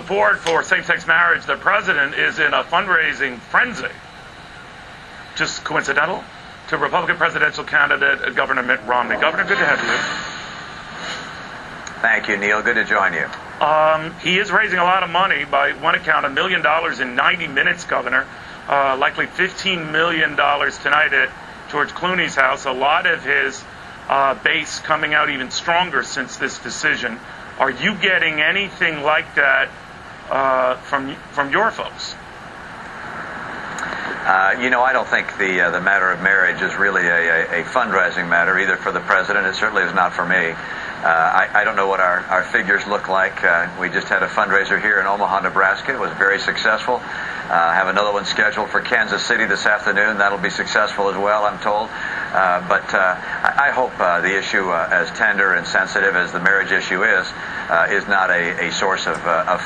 support for same-sex marriage, the president is in a fundraising frenzy. Just coincidental? To Republican presidential candidate Governor Mitt Romney. Governor, good to have you. Thank you, Neil. Good to join you. He is raising a lot of money. By one account, $1 million in 90 minutes, Governor. Likely $15 million tonight at George Clooney's house. A lot of his base coming out even stronger since this decision. Are you getting anything like that from your folks? I don't think the matter of marriage is really a fundraising matter, either for the president. It certainly is not for me. I don't know what our figures look like. We just had a fundraiser here in Omaha, Nebraska. It was very successful. Have another one scheduled for Kansas City this afternoon. That'll be successful as well, I'm told. But I hope the issue, as tender and sensitive as the marriage issue is not a source of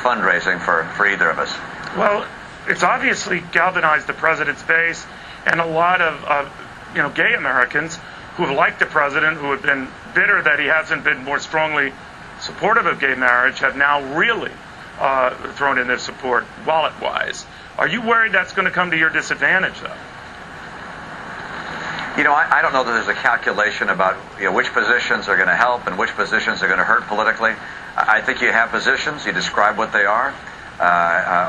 fundraising for either of us. Well, it's obviously galvanized the president's base, and a lot of gay Americans who have liked the president, who have been bitter that he hasn't been more strongly supportive of gay marriage, have now really thrown in their support wallet-wise. Are you worried that's going to come to your disadvantage, though? I don't know that there's a calculation about which positions are going to help and which positions are going to hurt politically. I think you have positions. You describe what they are.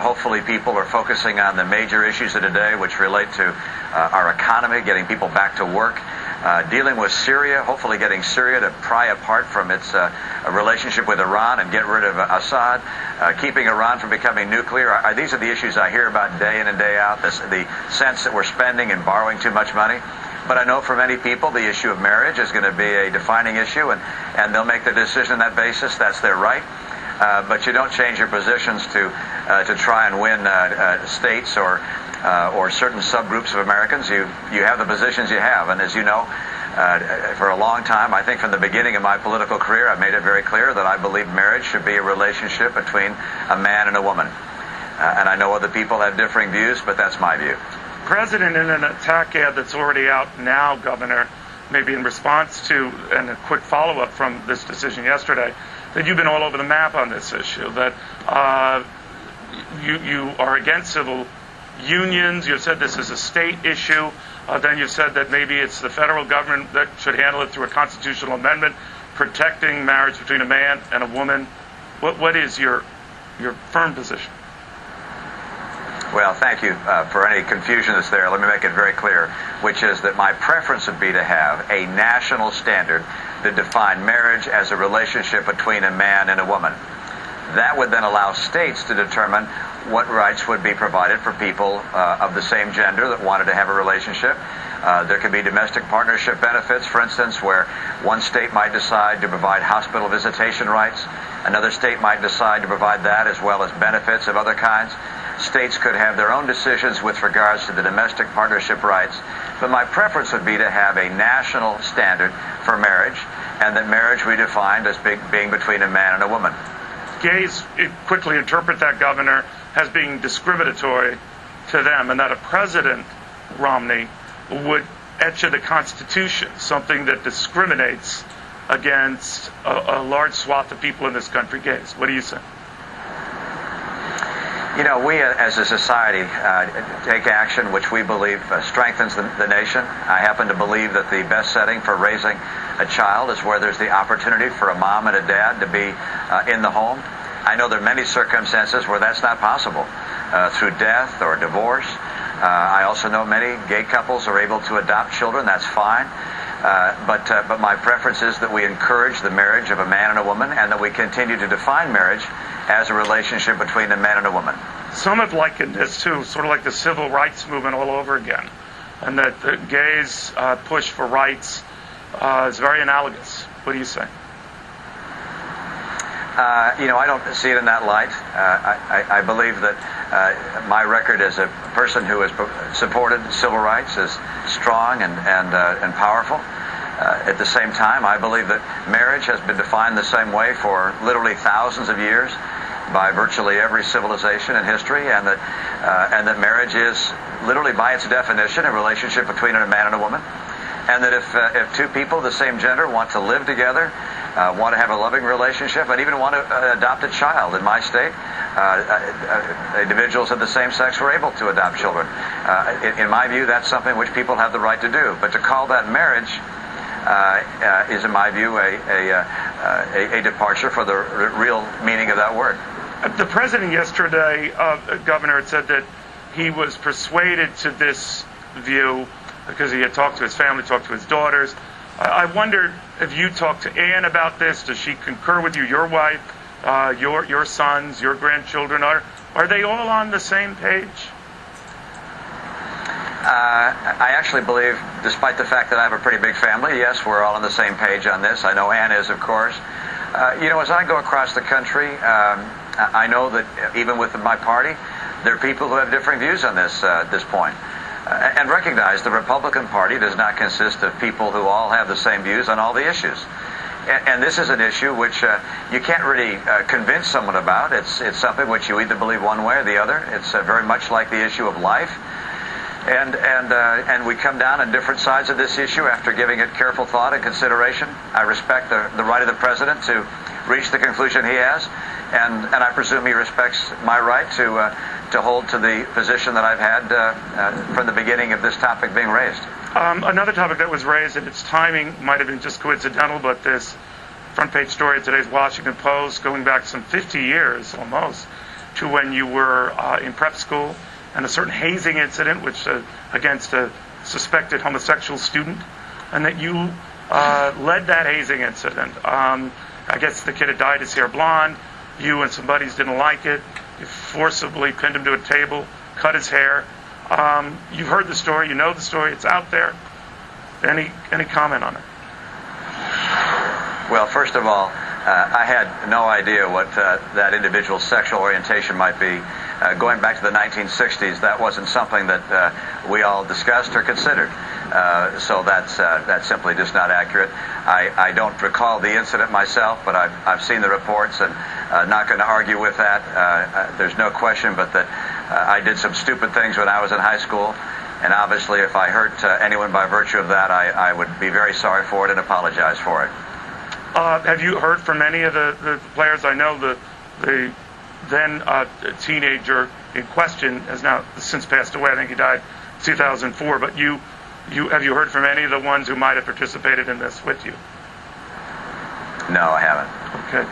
Hopefully people are focusing on the major issues of today, which relate to our economy, getting people back to work, dealing with Syria, hopefully getting Syria to pry apart from its relationship with Iran and get rid of Assad, keeping Iran from becoming nuclear. These are the issues I hear about day in and day out, the sense that we're spending and borrowing too much money. But I know for many people the issue of marriage is going to be a defining issue, and they'll make their decision on that basis. That's their right. But you don't change your positions to try and win states or certain subgroups of Americans. You have the positions you have, and as you know, for a long time, I think from the beginning of my political career, I've made it very clear that I believe marriage should be a relationship between a man and a woman. And I know other people have differing views, but that's my view. President, in an attack ad that's already out now, Governor, maybe in response to and a quick follow-up from this decision yesterday, that you've been all over the map on this issue, that you are against civil unions. You've said this is a state issue. Then you've said that maybe it's the federal government that should handle it through a constitutional amendment protecting marriage between a man and a woman. What is your firm position? Well, thank you for any confusion that's there. Let me make it very clear, which is that my preference would be to have a national standard that defined marriage as a relationship between a man and a woman. That would then allow states to determine what rights would be provided for people of the same gender that wanted to have a relationship. There could be domestic partnership benefits, for instance, where one state might decide to provide hospital visitation rights. Another state might decide to provide that as well as benefits of other kinds. States could have their own decisions with regards to the domestic partnership rights. But my preference would be to have a national standard for marriage, and that marriage be defined as being between a man and a woman. Gays quickly interpret that, Governor, as being discriminatory to them, and that a President Romney would etch in the Constitution something that discriminates against a large swath of people in this country, gays. What do you say? We as a society take action which we believe strengthens the nation. I happen to believe that the best setting for raising a child is where there's the opportunity for a mom and a dad to be in the home. I know there are many circumstances where that's not possible, through death or divorce. I also know many gay couples are able to adopt children. That's fine. But my preference is that we encourage the marriage of a man and a woman, and that we continue to define marriage as a relationship between a man and a woman. Some have likened this to sort of like the civil rights movement all over again, and that the gays' push for rights is very analogous. What do you say? I don't see it in that light. I believe that my record as a person who has supported civil rights is strong and powerful. At the same time, I believe that marriage has been defined the same way for literally thousands of years by virtually every civilization in history, and that marriage is literally by its definition a relationship between a man and a woman, and that if two people of the same gender want to live together, want to have a loving relationship, and even want to adopt a child in my state, individuals of the same sex were able to adopt children. In my view, that's something which people have the right to do. But to call that marriage is, in my view, a departure for the real meaning of that word. The president yesterday, Governor, had said that he was persuaded to this view because he had talked to his family, talked to his daughters. I wondered if you talked to Ann about this. Does she concur with you? Your wife, your sons, your grandchildren, are they all on the same page? I actually believe, despite the fact that I have a pretty big family, yes, we're all on the same page on this. I know Ann is, of course. As I go across the country, I know that even within my party, there are people who have differing views on this point. And recognize the Republican Party does not consist of people who all have the same views on all the issues. And this is an issue which you can't really convince someone about. It's something which you either believe one way or the other. It's very much like the issue of life. And we come down on different sides of this issue after giving it careful thought and consideration. I respect the right of the president to reach the conclusion he has, and I presume he respects my right to hold to the position that I've had from the beginning of this topic being raised. Another topic that was raised, and its timing might have been just coincidental, but this front page story of today's Washington Post, going back some 50 years almost to when you were in prep school, and a certain hazing incident which against a suspected homosexual student, and that you led that hazing incident. I guess the kid had dyed his hair blonde. You and some buddies didn't like it. You forcibly pinned him to a table, cut his hair. You've heard the story. You know the story. It's out there. Any comment on it? Well, first of all, I had no idea what that individual's sexual orientation might be. Going back to the 1960s, that wasn't something that we all discussed or considered. So that's simply just not accurate. I don't recall the incident myself, but I've seen the reports, and not going to argue with that. There's no question but that I did some stupid things when I was in high school, and obviously if I hurt anyone by virtue of that, I would be very sorry for it and apologize for it. Have you heard from any of the players? I know the then teenager in question has now since passed away. I think he died in 2004. But have you heard from any of the ones who might have participated in this with you? No, I haven't. Okay.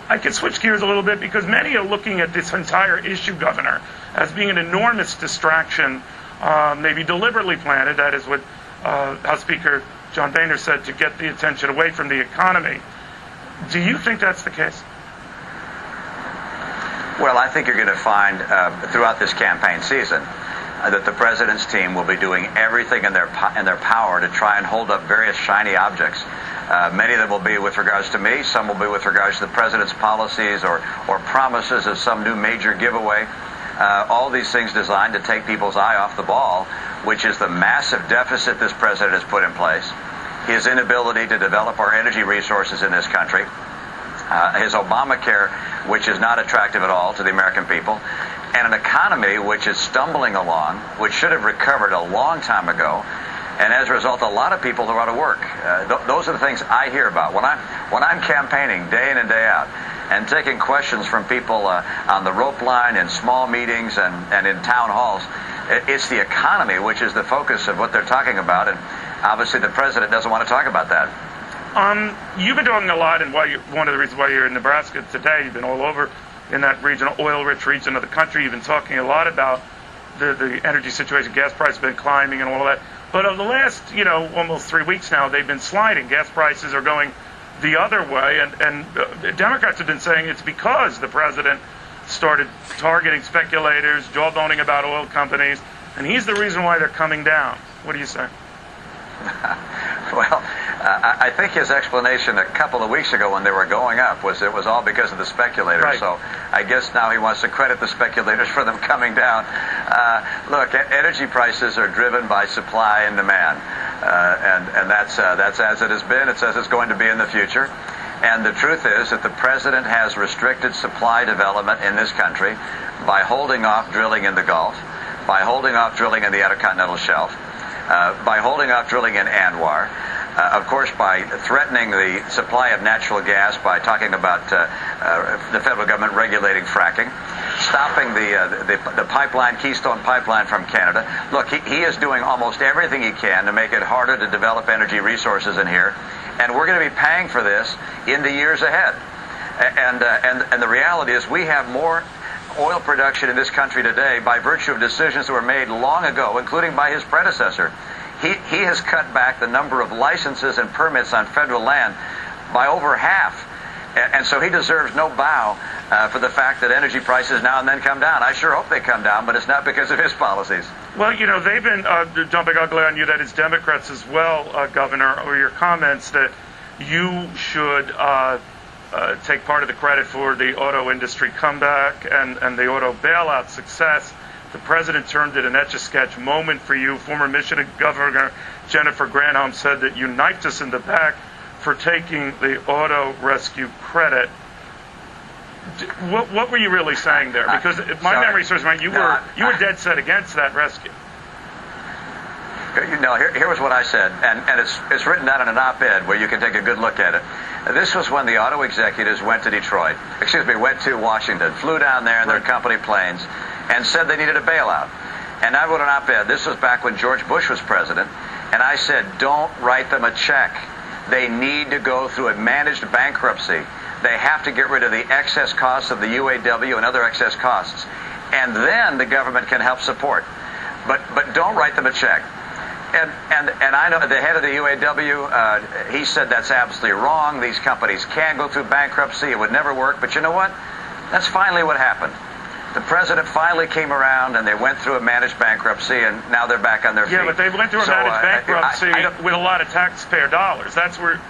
I can switch gears a little bit because many are looking at this entire issue, Governor, as being an enormous distraction, maybe deliberately planted. That is what House Speaker John Boehner said, to get the attention away from the economy. Do you think that's the case? Well, I think you're going to find throughout this campaign season that the president's team will be doing everything in their power to try and hold up various shiny objects. Many of them will be with regards to me. Some will be with regards to the president's policies or promises of some new major giveaway. All these things designed to take people's eye off the ball, which is the massive deficit this president has put in place, his inability to develop our energy resources in this country, his Obamacare, which is not attractive at all to the American people, and an economy which is stumbling along, which should have recovered a long time ago, and as a result, a lot of people are out of work. Those are the things I hear about when I'm campaigning day in and day out, and taking questions from people on the rope line in small meetings and in town halls. It's the economy which is the focus of what they're talking about, and obviously the president doesn't want to talk about that. You've been talking a lot, and one of the reasons why you're in Nebraska today, you've been all over in that region, oil-rich region of the country. You've been talking a lot about the energy situation. Gas prices have been climbing and all of that. But over the last, almost 3 weeks now, they've been sliding. Gas prices are going the other way, and Democrats have been saying it's because the president started targeting speculators, jawboning about oil companies, and he's the reason why they're coming down. What do you say? Well, I think his explanation a couple of weeks ago when they were going up was it was all because of the speculators. Right. So I guess now he wants to credit the speculators for them coming down. Look, energy prices are driven by supply and demand, and that's as it has been. It's as it's going to be in the future. And the truth is that the president has restricted supply development in this country by holding off drilling in the Gulf, by holding off drilling in the Outer Continental Shelf, by holding off drilling in Anwar, of course, by threatening the supply of natural gas by talking about the federal government regulating fracking, stopping the pipeline, Keystone Pipeline from Canada. Look, he is doing almost everything he can to make it harder to develop energy resources in here, and we're going to be paying for this in the years ahead. And the reality is we have more oil production in this country today by virtue of decisions that were made long ago, including by his predecessor. He has cut back the number of licenses and permits on federal land by over half. And so he deserves no bow for the fact that energy prices now and then come down. I sure hope they come down, but it's not because of his policies. Well, they've been dumping ugly on you, that it's Democrats as well, Governor, or your comments that you should take part of the credit for the auto industry comeback and the auto bailout success. The president termed it an Etch-a-Sketch moment for you. Former Michigan Governor Jennifer Granholm said that you knifed us in the back for taking the auto rescue credit. What were you really saying there? Because if my memory serves me right, you were dead set against that rescue. Here was what I said, and it's written down in an op-ed where you can take a good look at it. This was when the auto executives went to Washington, flew down there in their company planes, and said they needed a bailout. And I wrote an op-ed. This was back when George Bush was president, and I said, don't write them a check. They need to go through a managed bankruptcy. They have to get rid of the excess costs of the UAW and other excess costs. And then the government can help support. But don't write them a check. And I know the head of the UAW, he said that's absolutely wrong. These companies can go through bankruptcy. It would never work. But you know what? That's finally what happened. The president finally came around, and they went through a managed bankruptcy, and now they're back on their feet. Yeah, but they went through a managed bankruptcy with a lot of taxpayer dollars. That's where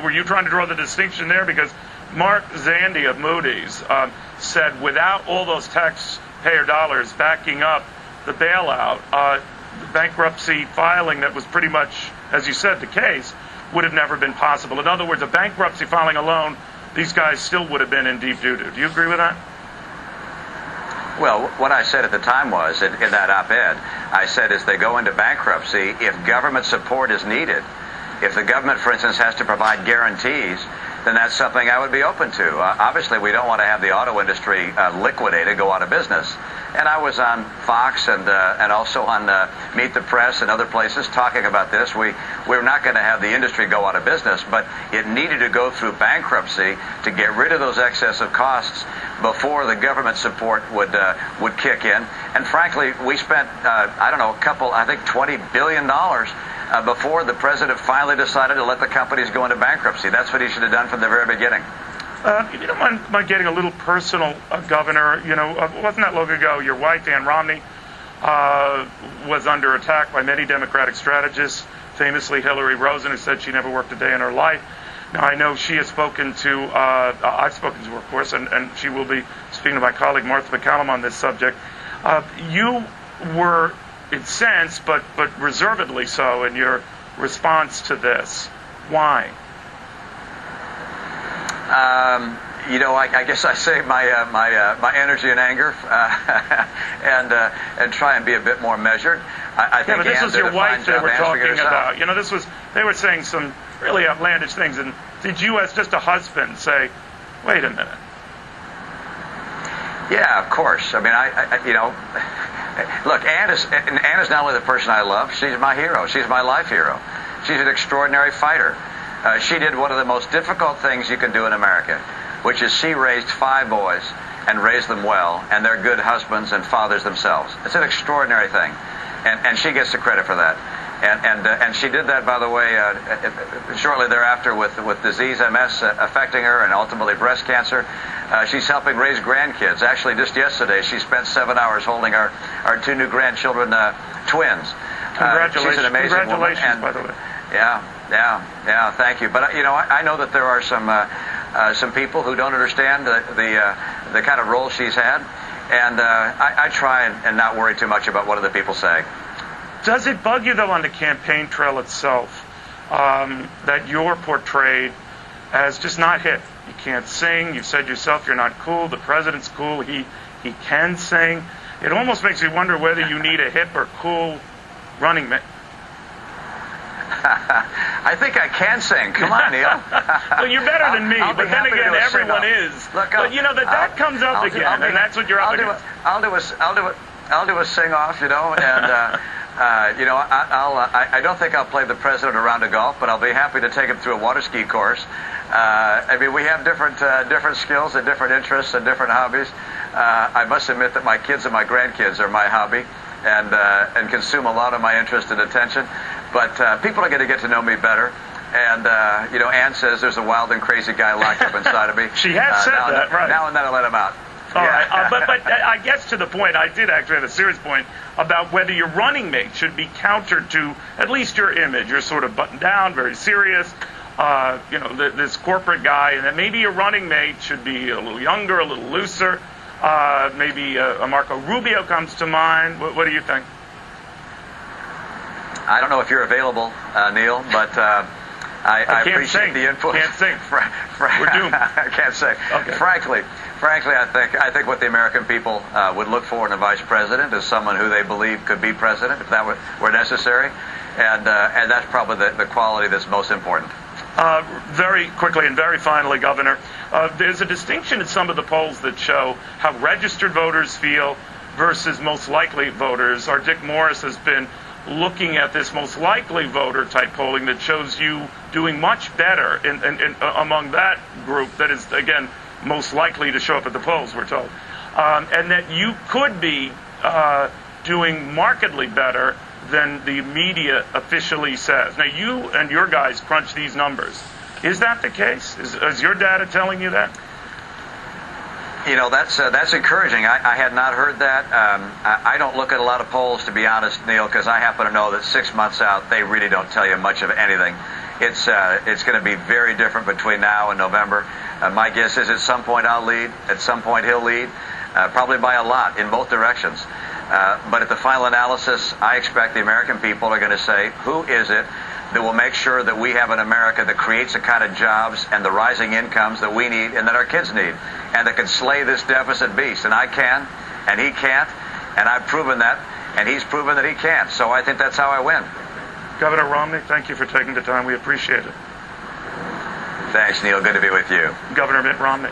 were you trying to draw the distinction there? Because Mark Zandi of Moody's said without all those taxpayer dollars backing up the bailout, the bankruptcy filing that was pretty much, as you said, the case, would have never been possible. In other words, a bankruptcy filing alone, these guys still would have been in deep doo-doo. Do you agree with that? Well, what I said at the time was, in that op-ed, I said as they go into bankruptcy, if government support is needed, if the government, for instance, has to provide guarantees, then that's something I would be open to. Obviously, we don't want to have the auto industry liquidated, go out of business. And I was on Fox and also on Meet the Press and other places talking about this. We're not going to have the industry go out of business, but it needed to go through bankruptcy to get rid of those excessive costs before the government support would kick in. And frankly, we spent, I think $20 billion before the president finally decided to let the companies go into bankruptcy. That's what he should have done from the very beginning. If you don't mind getting a little personal, Governor, wasn't that long ago your wife, Ann Romney, was under attack by many Democratic strategists, famously Hillary Rosen, who said she never worked a day in her life. Now, I know she has spoken to, I've spoken to her, of course, and she will be speaking to my colleague Martha McCallum on this subject. You were incensed, but reservedly so, in your response to this. Why? I guess I save my energy and anger and try and be a bit more measured. I think but this was your wife they were talking about. They were saying some really outlandish things. And did you, as just a husband, say, wait a minute? Yeah, of course. I mean, look, Ann is not only the person I love, she's my hero. She's my life hero. She's an extraordinary fighter. She did one of the most difficult things you can do in America, which is she raised 5 boys and raised them well, and they're good husbands and fathers themselves. It's an extraordinary thing, and she gets the credit for that. And she did that, by the way, shortly thereafter with disease MS affecting her and ultimately breast cancer. She's helping raise grandkids. Actually, just yesterday, she spent 7 hours holding our 2 new grandchildren, twins. Congratulations. She's an amazing Congratulations, woman. by the way. Yeah, thank you. But, I know that there are some people who don't understand the kind of role she's had. And I try and not worry too much about what other people say. Does it bug you, though, on the campaign trail itself, that you're portrayed as just not hip? You can't sing. You've said yourself you're not cool. The president's cool. He can sing. It almost makes me wonder whether you need a hip or cool running mate. I think I can sing. Come on, Neil. Well, you're better than me, but then again, everyone is. Look, but you know that comes up again, and that's what you're up against. I'll do a sing-off, and I don't think I'll play the president a round of golf, but I'll be happy to take him through a water ski course. I mean, we have different skills and different interests and different hobbies. I must admit that my kids and my grandkids are my hobby, and consume a lot of my interest and attention. But people are going to get to know me better. And, Ann says there's a wild and crazy guy locked up inside of me. She has said that, right. Now and then I let him out. All right. But I guess to the point, I did actually have a serious point about whether your running mate should be countered to at least your image. You're sort of buttoned down, very serious, this corporate guy, and that maybe your running mate should be a little younger, a little looser. Maybe a Marco Rubio comes to mind. What do you think? I don't know if you're available, Neil, but I appreciate the input. Can't sing. We're doomed. I can't sing. Okay. Frankly, I think what the American people would look for in a vice president is someone who they believe could be president if that were necessary, and that's probably the quality that's most important. Very quickly and very finally, Governor, there's a distinction in some of the polls that show how registered voters feel versus most likely voters. Our Dick Morris has been looking at this most likely voter type polling that shows you doing much better in among that group that is, again, most likely to show up at the polls, we're told. And that you could be doing markedly better than the media officially says. Now, you and your guys crunch these numbers. Is that the case? Is your data telling you that? That's encouraging. I had not heard that. I don't look at a lot of polls, to be honest, Neil, because I happen to know that 6 months out, they really don't tell you much of anything. It's going to be very different between now and November. My guess is at some point I'll lead. At some point he'll lead, probably by a lot in both directions. But at the final analysis, I expect the American people are going to say, who is it that will make sure that we have an America that creates the kind of jobs and the rising incomes that we need and that our kids need, and that can slay this deficit beast. And I can, and he can't, and I've proven that, and he's proven that he can't. So I think that's how I win. Governor Romney, thank you for taking the time. We appreciate it. Thanks, Neil. Good to be with you. Governor Mitt Romney.